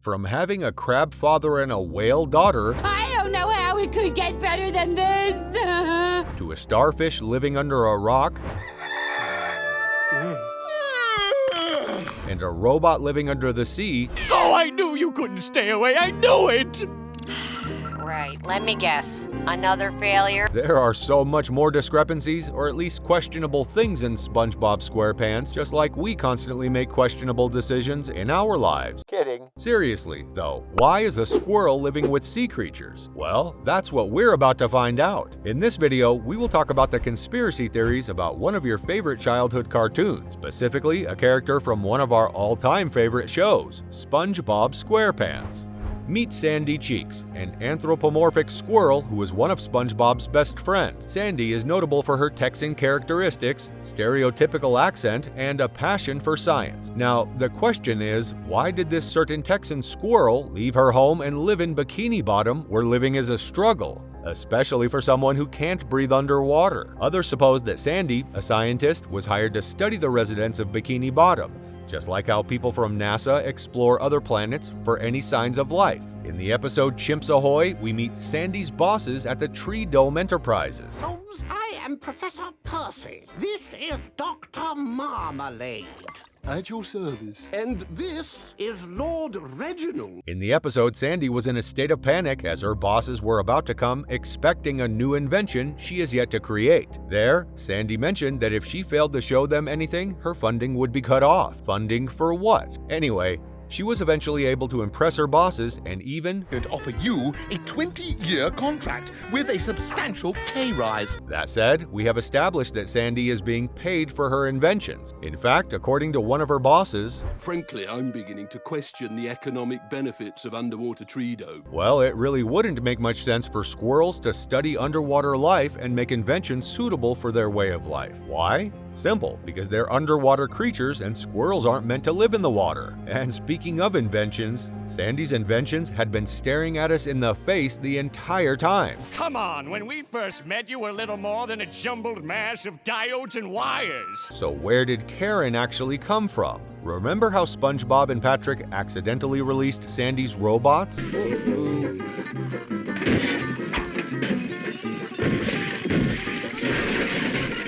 From having a crab father and a whale daughter, I don't know how it could get better than this. to a starfish living under a rock, and a robot living under the sea. Oh, I knew you couldn't stay away. I knew it. Right, let me guess. Another failure? There are so much more discrepancies, or at least questionable things in SpongeBob SquarePants, just like we constantly make questionable decisions in our lives. Kidding. Seriously, though, why is a squirrel living with sea creatures? Well, that's what we're about to find out. In this video, we will talk about the conspiracy theories about one of your favorite childhood cartoons, specifically a character from one of our all-time favorite shows, SpongeBob SquarePants. Meet Sandy Cheeks, an anthropomorphic squirrel who is one of SpongeBob's best friends. Sandy is notable for her Texan characteristics, stereotypical accent, and a passion for science. Now, the question is, why did this certain Texan squirrel leave her home and live in Bikini Bottom, where living is a struggle, especially for someone who can't breathe underwater? Others suppose that Sandy, a scientist, was hired to study the residents of Bikini Bottom, just like how people from NASA explore other planets for any signs of life. In the episode Chimps Ahoy, we meet Sandy's bosses at the Tree Dome Enterprises. Holmes, I am Professor Percy. This is Dr. Marmalade. At your service. And this is Lord Reginald. In the episode, Sandy was in a state of panic as her bosses were about to come expecting a new invention she is yet to create. There, Sandy mentioned that if she failed to show them anything, her funding would be cut off. Funding for what? Anyway, she was eventually able to impress her bosses and even Offer you a 20-year contract with a substantial pay rise. That said, we have established that Sandy is being paid for her inventions. In fact, according to one of her bosses, frankly, I'm beginning to question the economic benefits of underwater tree dome. Well, it really wouldn't make much sense for squirrels to study underwater life and make inventions suitable for their way of life. Why? Simple, because they're underwater creatures and squirrels aren't meant to live in the water. And speaking of inventions, Sandy's inventions had been staring at us in the face the entire time. Come on, when we first met, you were little more than a jumbled mass of diodes and wires. So where did Karen actually come from? Remember how SpongeBob and Patrick accidentally released Sandy's robots?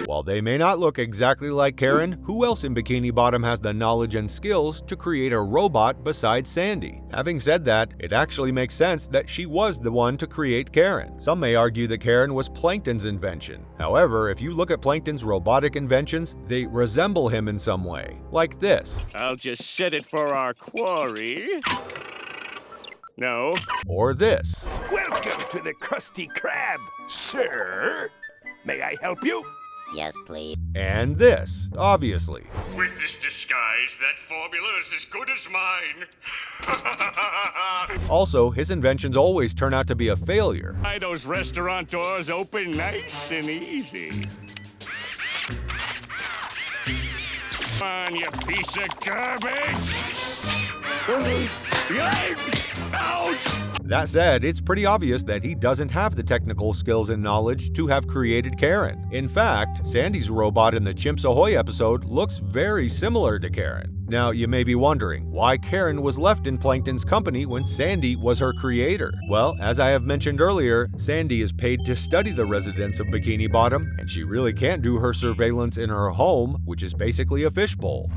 While they may not look exactly like Karen, who else in Bikini Bottom has the knowledge and skills to create a robot besides Sandy? Having said that, it actually makes sense that she was the one to create Karen. Some may argue that Karen was Plankton's invention. However, if you look at Plankton's robotic inventions, they resemble him in some way, like this. I'll just set it for our quarry. No. Or this. Welcome to the Krusty Krab, sir. May I help you? Yes, please. And this, obviously. With this disguise, that formula is as good as mine. Also, his inventions always turn out to be a failure. Why those restaurant doors open nice and easy. Come on, you piece of garbage! Ouch! That said, it's pretty obvious that he doesn't have the technical skills and knowledge to have created Karen. In fact, Sandy's robot in the Chimps Ahoy episode looks very similar to Karen. Now, you may be wondering why Karen was left in Plankton's company when Sandy was her creator. Well, as I have mentioned earlier, Sandy is paid to study the residents of Bikini Bottom, and she really can't do her surveillance in her home, which is basically a fishbowl.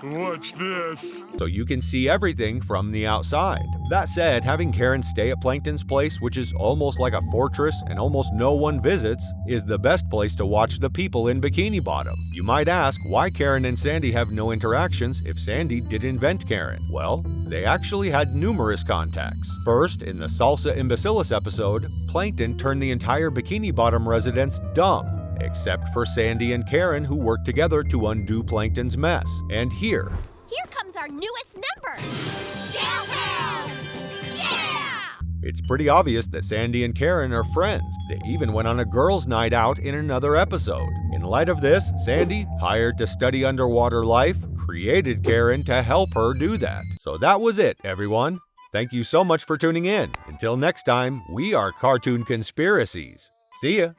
Watch this. So you can see everything from the outside. That said, having Karen stay at Plankton's place, which is almost like a fortress and almost no one visits, is the best place to watch the people in Bikini Bottom. You might ask why Karen and Sandy have no interactions if Sandy did invent Karen. Well, they actually had numerous contacts. First, in the Salsa Imbecilis episode, Plankton turned the entire Bikini Bottom residents dumb, except for Sandy and Karen, who worked together to undo Plankton's mess. And here comes our newest member. Cowbells! Yeah! It's pretty obvious that Sandy and Karen are friends. They even went on a girls' night out in another episode. In light of this, Sandy, hired to study underwater life, created Karen to help her do that. So that was it, everyone. Thank you so much for tuning in. Until next time, we are Cartoon Conspiracies. See ya!